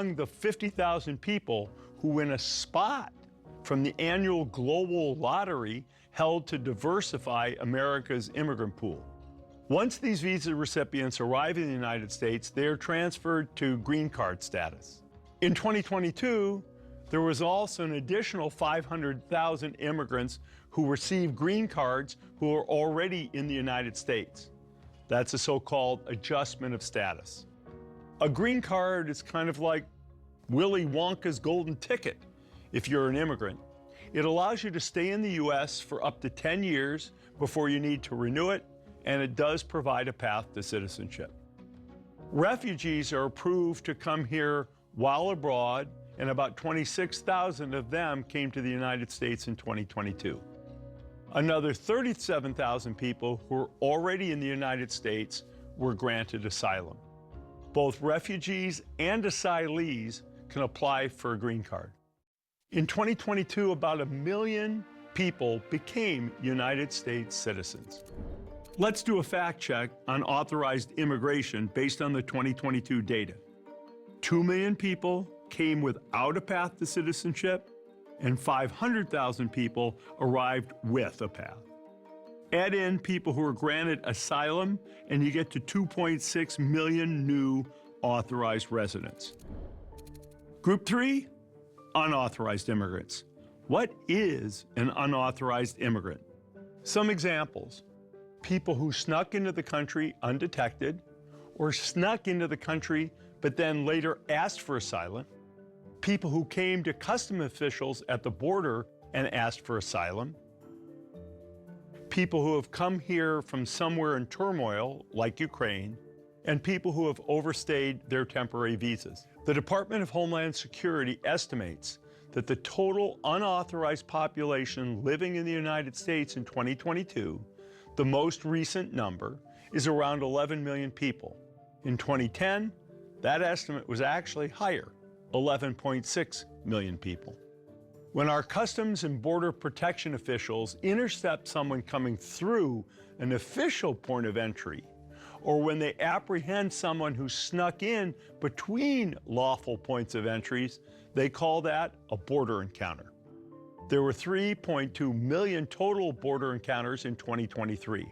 among the 50,000 people who win a spot from the annual global lottery held to diversify America's immigrant pool. Once these visa recipients arrive in the United States, they are transferred to green card status. In 2022, there was also an additional 500,000 immigrants who received green cards who are already in the United States. That's a so-called adjustment of status. A green card is kind of like Willy Wonka's golden ticket if you're an immigrant. It allows you to stay in the U.S. for up to 10 years before you need to renew it, and it does provide a path to citizenship. Refugees are approved to come here while abroad, and about 26,000 of them came to the United States in 2022. Another 37,000 people who are already in the United States were granted asylum. Both refugees and asylees can apply for a green card. In 2022, about 1 million people became United States citizens. Let's do a fact check on authorized immigration based on the 2022 data. 2 million people came without a path to citizenship, and 500,000 people arrived with a path. Add in people who were granted asylum, and you get to 2.6 million new authorized residents. Group 3, unauthorized immigrants. What is an unauthorized immigrant? Some examples: people who snuck into the country undetected, or snuck into the country but then later asked for asylum, people who came to customs officials at the border and asked for asylum, people who have come here from somewhere in turmoil, like Ukraine, and people who have overstayed their temporary visas. The Department of Homeland Security estimates that the total unauthorized population living in the United States in 2022, the most recent number, is around 11 million people. In 2010, that estimate was actually higher, 11.6 million people. When our Customs and Border Protection officials intercept someone coming through an official point of entry, or when they apprehend someone who snuck in between lawful points of entries, they call that a border encounter. There were 3.2 million total border encounters in 2023.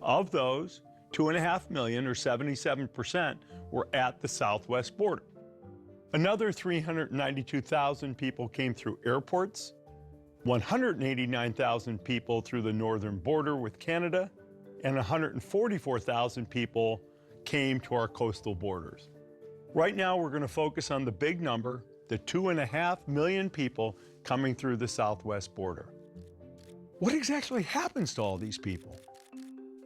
Of those, 2.5 million, or 77%, were at the southwest border. Another 392,000 people came through airports, 189,000 people through the northern border with Canada, and 144,000 people came to our coastal borders. Right now, we're going to focus on the big number, the 2.5 million people coming through the southwest border. What exactly happens to all these people?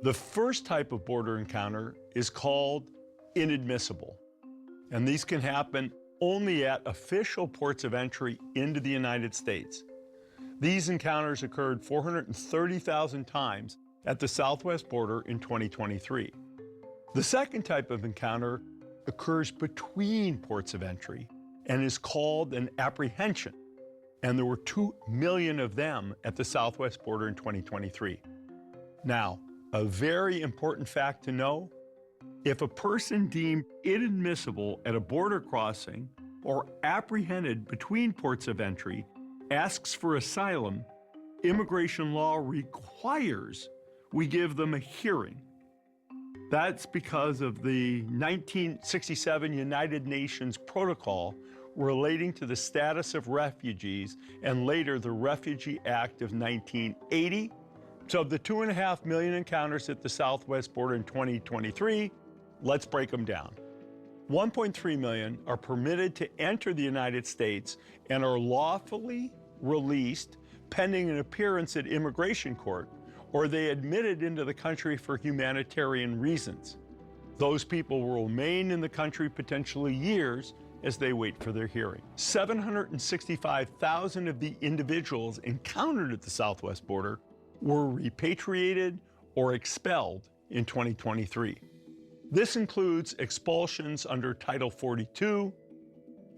The first type of border encounter is called inadmissible, and these can happen only at official ports of entry into the United States. These encounters occurred 430,000 times at the southwest border in 2023. The second type of encounter occurs between ports of entry and is called an apprehension, and there were 2 million of them at the southwest border in 2023. Now, a very important fact to know: if a person deemed inadmissible at a border crossing or apprehended between ports of entry asks for asylum, immigration law requires we give them a hearing. That's because of the 1967 United Nations Protocol relating to the status of refugees, and later the Refugee Act of 1980. So of the 2.5 million encounters at the southwest border in 2023, let's break them down. 1.3 million are permitted to enter the United States and are lawfully released pending an appearance at immigration court, or they admitted into the country for humanitarian reasons. Those people will remain in the country potentially years as they wait for their hearing. 765,000 of the individuals encountered at the southwest border were repatriated or expelled in 2023. This includes expulsions under Title 42.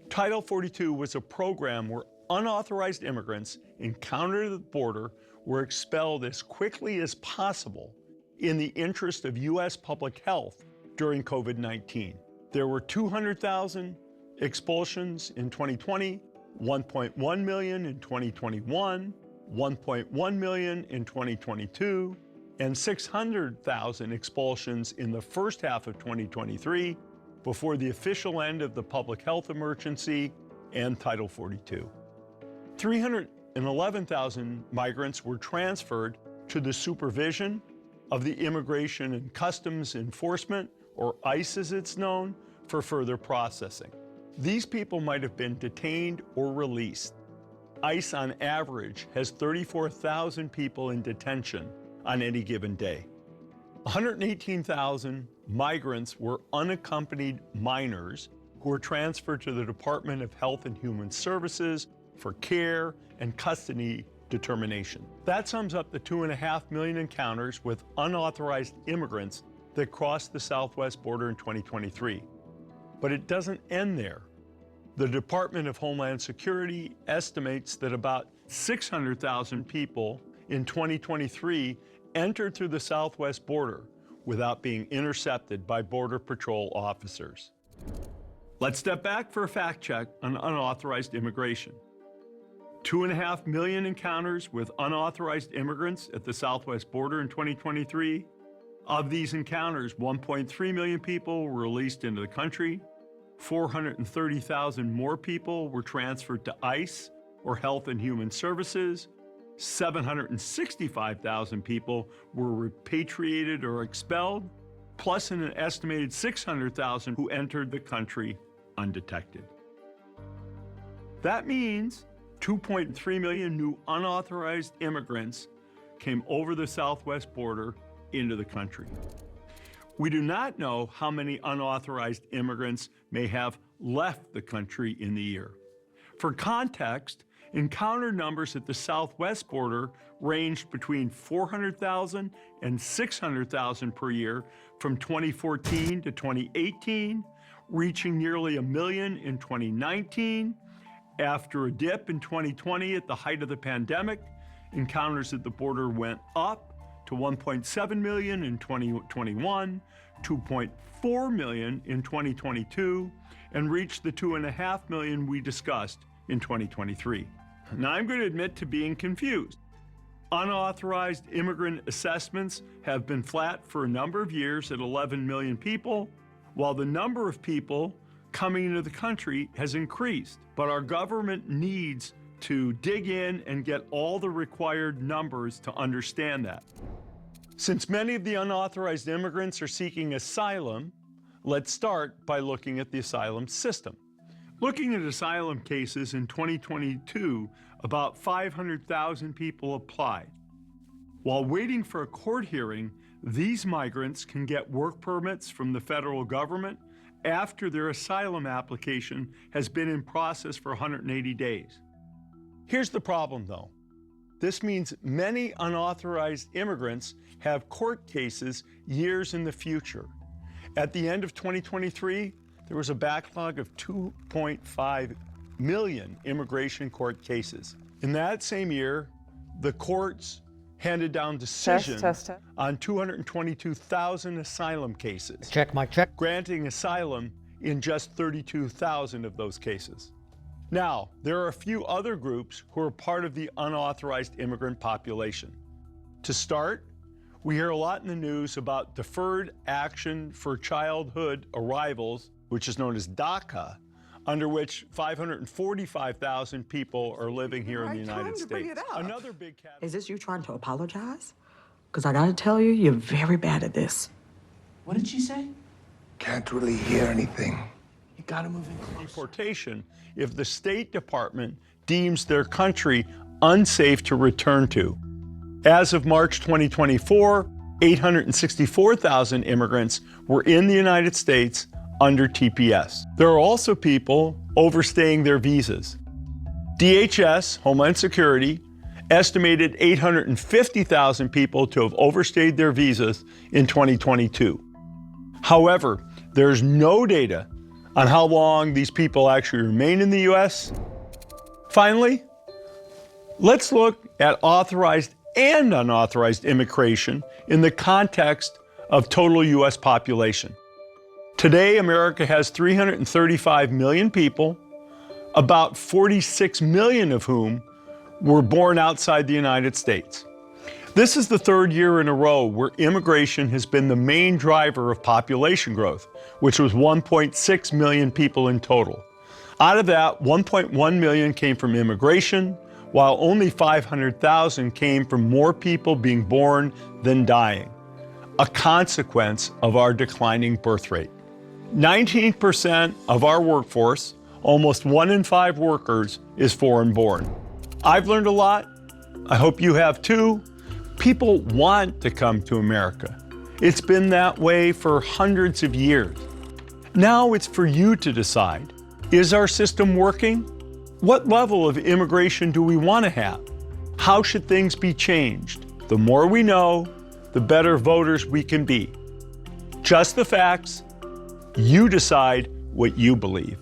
Title 42 was a program where unauthorized immigrants encountered at the border were expelled as quickly as possible in the interest of U.S. public health during COVID-19. There were 200,000 expulsions in 2020, 1.1 million in 2021, 1.1 million in 2022, and 600,000 expulsions in the first half of 2023 before the official end of the public health emergency and Title 42. 311,000 migrants were transferred to the supervision of the Immigration and Customs Enforcement, or ICE as it's known, for further processing. These people might have been detained or released. ICE on average has 34,000 people in detention on any given day. 118,000 migrants were unaccompanied minors who were transferred to the Department of Health and Human Services for care and custody determination. That sums up the 2.5 million encounters with unauthorized immigrants that crossed the southwest border in 2023. But it doesn't end there. The Department of Homeland Security estimates that about 600,000 people in 2023 entered through the southwest border without being intercepted by Border Patrol officers. Let's step back for a fact check on unauthorized immigration. 2.5 million encounters with unauthorized immigrants at the southwest border in 2023. Of these encounters, 1.3 million people were released into the country. 430,000 more people were transferred to ICE or Health and Human Services. 765,000 people were repatriated or expelled, plus an estimated 600,000 who entered the country undetected. That means 2.3 million new unauthorized immigrants came over the southwest border into the country. We do not know how many unauthorized immigrants may have left the country in the year. For context, encounter numbers at the southwest border ranged between 400,000 and 600,000 per year from 2014 to 2018, reaching nearly 1 million in 2019. After a dip in 2020 at the height of the pandemic, encounters at the border went up to 1.7 million in 2021, 2.4 million in 2022, and reached the 2.5 million we discussed in 2023. Now I'm going to admit to being confused. Unauthorized immigrant assessments have been flat for a number of years at 11 million people, while the number of people coming into the country has increased. But our government needs to dig in and get all the required numbers to understand that. Since many of the unauthorized immigrants are seeking asylum, let's start by looking at the asylum system. Looking at asylum cases in 2022, about 500,000 people applied. While waiting for a court hearing, these migrants can get work permits from the federal government after their asylum application has been in process for 180 days. Here's the problem though. This means many unauthorized immigrants have court cases years in the future. At the end of 2023, there was a backlog of 2.5 million immigration court cases. In that same year, the courts handed down decisions on 222,000 asylum cases. Check my check. Granting asylum in just 32,000 of those cases. Now, there are a few other groups who are part of the unauthorized immigrant population. To start, we hear a lot in the news about Deferred Action for Childhood Arrivals, which is known as DACA, under which 545,000 people are living here in the United States. Another big category. Is this you trying to apologize? Because I gotta tell you, you're very bad at this. What did she say? Can't really hear anything. You gotta move in closer. Deportation if the State Department deems their country unsafe to return to. As of March 2024, 864,000 immigrants were in the United States under TPS. There are also people overstaying their visas. DHS, Homeland Security, estimated 850,000 people to have overstayed their visas in 2022. However, there's no data on how long these people actually remain in the US. Finally, let's look at authorized and unauthorized immigration in the context of total US population. Today, America has 335 million people, about 46 million of whom were born outside the United States. This is the third year in a row where immigration has been the main driver of population growth, which was 1.6 million people in total. Out of that, 1.1 million came from immigration, while only 500,000 came from more people being born than dying, a consequence of our declining birth rate. 19% of our workforce, almost 1 in 5 workers, is foreign born. I've learned a lot. I hope you have too. People want to come to America. It's been that way for hundreds of years. Now it's for you to decide. Is our system working? What level of immigration do we want to have? How should things be changed? The more we know, the better voters we can be. Just the facts. You decide what you believe.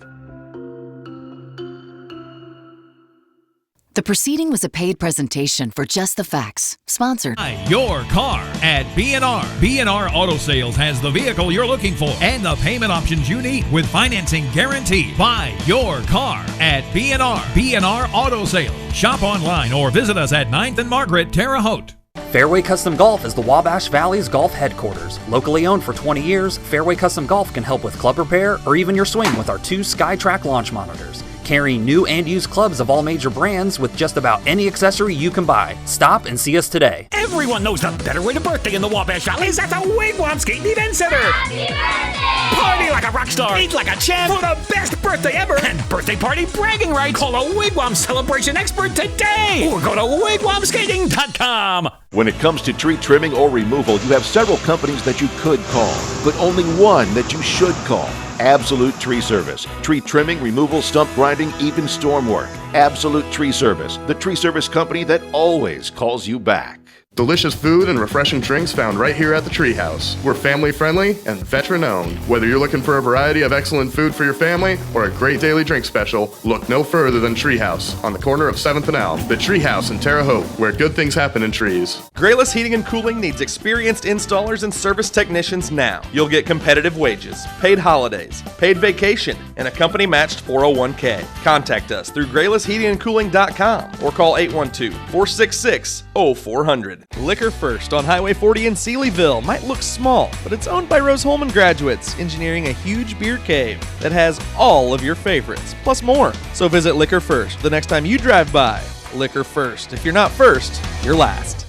The proceeding was a paid presentation for Just the Facts, sponsored. Buy your car at B&R. B&R Auto Sales has the vehicle you're looking for and the payment options you need with financing guaranteed. Buy your car at B&R. B&R Auto Sales. Shop online or visit us at 9th and Margaret, Terre Haute. Fairway Custom Golf is the Wabash Valley's golf headquarters. Locally owned for 20 years, Fairway Custom Golf can help with club repair or even your swing with our 2 SkyTrack launch monitors. Carrying new and used clubs of all major brands with just about any accessory you can buy. Stop and see us today. Everyone knows the better way to birthday in the Wabash Valley is at the Wigwam Skating Event Center. Happy birthday! Party like a rock star, eat like a champ for the best birthday ever, and birthday party bragging rights. Call a Wigwam celebration expert today or go to wigwamskating.com. When it comes to tree trimming or removal, you have several companies that you could call, but only one that you should call. Absolute Tree Service. Tree trimming, removal, stump grinding, even storm work. Absolute Tree Service. The tree service company that always calls you back. Delicious food and refreshing drinks found right here at the Treehouse. We're family friendly and veteran owned. Whether you're looking for a variety of excellent food for your family or a great daily drink special, look no further than Treehouse on the corner of 7th and Elm. The Treehouse in Terre Haute, where good things happen in trees. Grayless Heating and Cooling needs experienced installers and service technicians now. You'll get competitive wages, paid holidays, paid vacation, and a company matched 401k. Contact us through GraylessHeatingandCooling.com or call 812-466-0400. Liquor First on Highway 40 in Sealyville might look small, but it's owned by Rose Holman graduates, engineering a huge beer cave that has all of your favorites, plus more. So visit Liquor First the next time you drive by. Liquor First. If you're not first, you're last.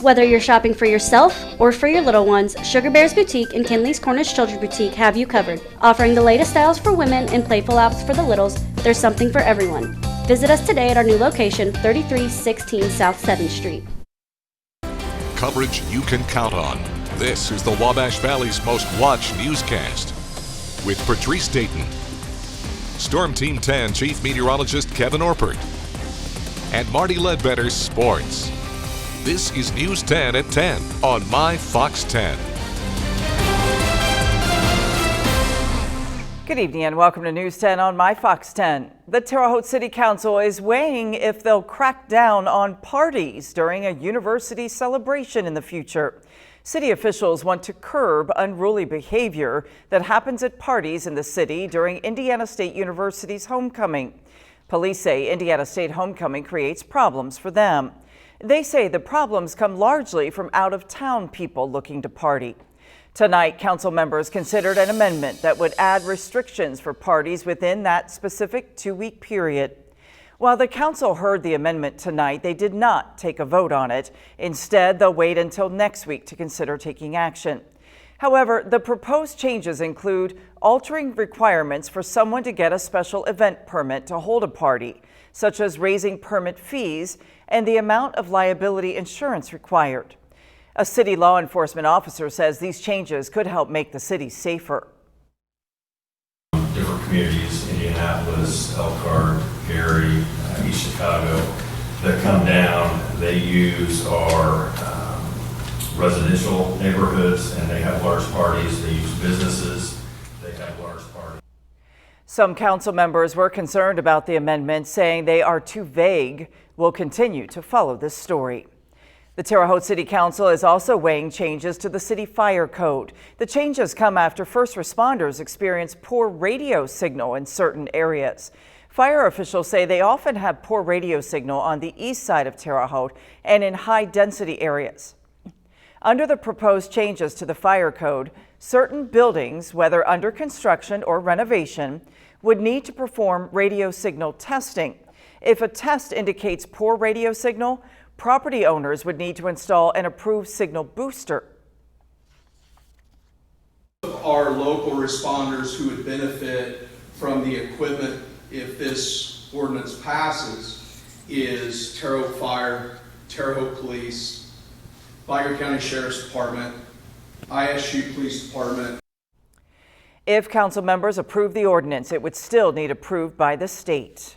Whether you're shopping for yourself or for your little ones, Sugar Bear's Boutique and Kinley's Cornish Children's Boutique have you covered. Offering the latest styles for women and playful outfits for the littles, there's something for everyone. Visit us today at our new location, 3316 South 7th Street. Coverage you can count on. This is the Wabash Valley's most watched newscast with Patrice Dayton, Storm Team 10 Chief Meteorologist Kevin Orpert, and Marty Ledbetter's Sports. This is News 10 at 10 on My Fox 10. Good evening and welcome to News 10 on My Fox 10. The Terre Haute City Council is weighing if they'll crack down on parties during a university celebration in the future. City officials want to curb unruly behavior that happens at parties in the city during Indiana State University's homecoming. Police say Indiana State homecoming creates problems for them. They say the problems come largely from out-of-town people looking to party. Tonight, council members considered an amendment that would add restrictions for parties within that specific 2-week period. While the council heard the amendment tonight, they did not take a vote on it. Instead, they'll wait until next week to consider taking action. However, the proposed changes include altering requirements for someone to get a special event permit to hold a party, such as raising permit fees and the amount of liability insurance required. A city law enforcement officer says these changes could help make the city safer. Different communities, Indianapolis, Elkhart, Gary, East Chicago, that come down, they use our residential neighborhoods and they have large parties. They use businesses, they have large parties. Some council members were concerned about the amendment, saying they are too vague. We'll continue to follow this story. The Terre Haute City Council is also weighing changes to the city fire code. The changes come after first responders experience poor radio signal in certain areas. Fire officials say they often have poor radio signal on the east side of Terre Haute and in high-density areas. Under the proposed changes to the fire code, certain buildings, whether under construction or renovation, would need to perform radio signal testing. If a test indicates poor radio signal, property owners would need to install an approved signal booster. Our local responders who would benefit from the equipment if this ordinance passes is Terre Haute Fire, Terre Haute Police, Vigo County Sheriff's Department, ISU Police Department. If council members approve the ordinance, it would still need approved by the state.